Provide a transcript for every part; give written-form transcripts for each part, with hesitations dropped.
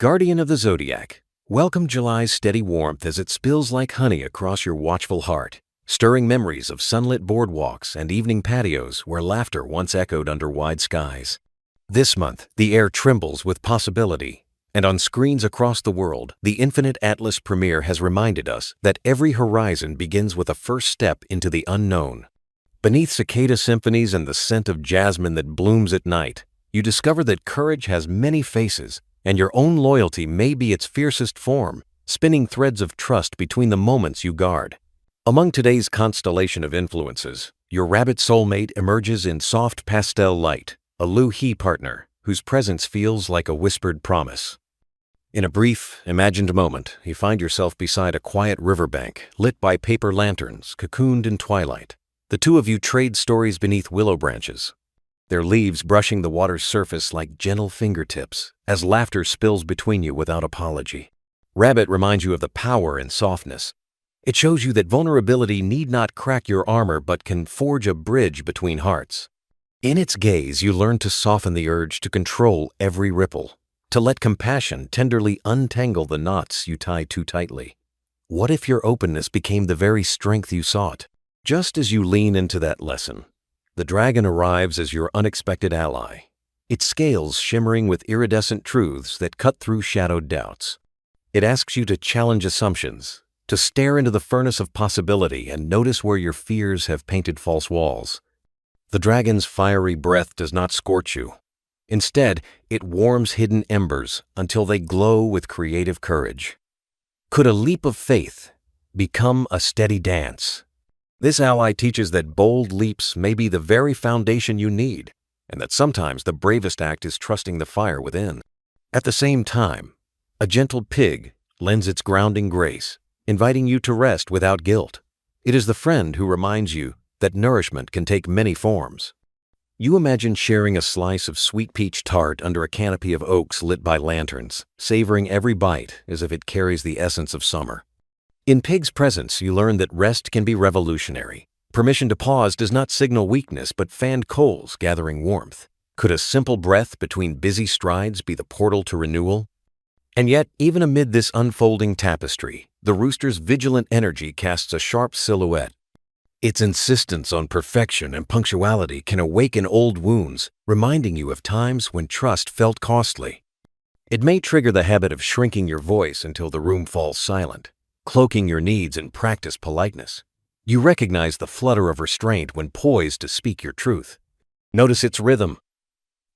Guardian of the Zodiac, welcome July's steady warmth as it spills like honey across your watchful heart, stirring memories of sunlit boardwalks and evening patios where laughter once echoed under wide skies. This month, the air trembles with possibility, and on screens across the world, the Infinite Atlas premiere has reminded us that every horizon begins with a first step into the unknown. Beneath cicada symphonies and the scent of jasmine that blooms at night, you discover that courage has many faces, and your own loyalty may be its fiercest form, spinning threads of trust between the moments you guard. Among today's constellation of influences, your rabbit soulmate emerges in soft pastel light, a Lu-He partner whose presence feels like a whispered promise. In a brief, imagined moment, you find yourself beside a quiet riverbank, lit by paper lanterns, cocooned in twilight. The two of you trade stories beneath willow branches, their leaves brushing the water's surface like gentle fingertips as laughter spills between you without apology. Rabbit reminds you of the power in softness. It shows you that vulnerability need not crack your armor but can forge a bridge between hearts. In its gaze, you learn to soften the urge to control every ripple, to let compassion tenderly untangle the knots you tie too tightly. What if your openness became the very strength you sought? Just as you lean into that lesson, the dragon arrives as your unexpected ally, its scales shimmering with iridescent truths that cut through shadowed doubts. It asks you to challenge assumptions, to stare into the furnace of possibility and notice where your fears have painted false walls. The dragon's fiery breath does not scorch you. Instead, it warms hidden embers until they glow with creative courage. Could a leap of faith become a steady dance? This ally teaches that bold leaps may be the very foundation you need, and that sometimes the bravest act is trusting the fire within. At the same time, a gentle pig lends its grounding grace, inviting you to rest without guilt. It is the friend who reminds you that nourishment can take many forms. You imagine sharing a slice of sweet peach tart under a canopy of oaks lit by lanterns, savoring every bite as if it carries the essence of summer. In Pig's presence, you learn that rest can be revolutionary. Permission to pause does not signal weakness but fanned coals gathering warmth. Could a simple breath between busy strides be the portal to renewal? And yet, even amid this unfolding tapestry, the rooster's vigilant energy casts a sharp silhouette. Its insistence on perfection and punctuality can awaken old wounds, reminding you of times when trust felt costly. It may trigger the habit of shrinking your voice until the room falls silent, cloaking your needs in practiced politeness. You recognize the flutter of restraint when poised to speak your truth. Notice its rhythm.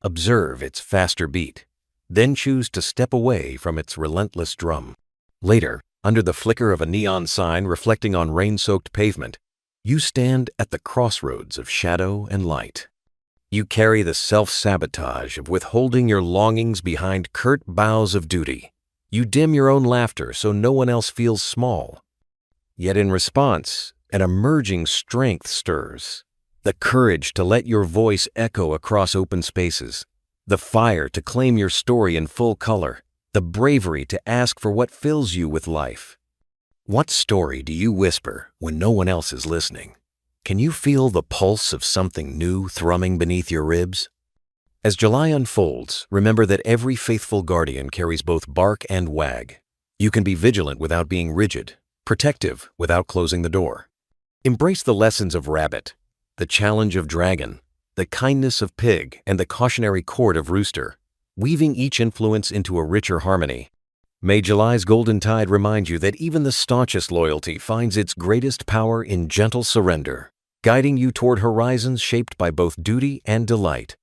Observe its faster beat. Then choose to step away from its relentless drum. Later, under the flicker of a neon sign reflecting on rain-soaked pavement, you stand at the crossroads of shadow and light. You carry the self-sabotage of withholding your longings behind curt bows of duty. You dim your own laughter so no one else feels small. Yet in response, an emerging strength stirs. The courage to let your voice echo across open spaces. The fire to claim your story in full color. The bravery to ask for what fills you with life. What story do you whisper when no one else is listening? Can you feel the pulse of something new thrumming beneath your ribs? As July unfolds, remember that every faithful guardian carries both bark and wag. You can be vigilant without being rigid, protective without closing the door. Embrace the lessons of rabbit, the challenge of dragon, the kindness of pig, and the cautionary chord of rooster, weaving each influence into a richer harmony. May July's golden tide remind you that even the staunchest loyalty finds its greatest power in gentle surrender, guiding you toward horizons shaped by both duty and delight.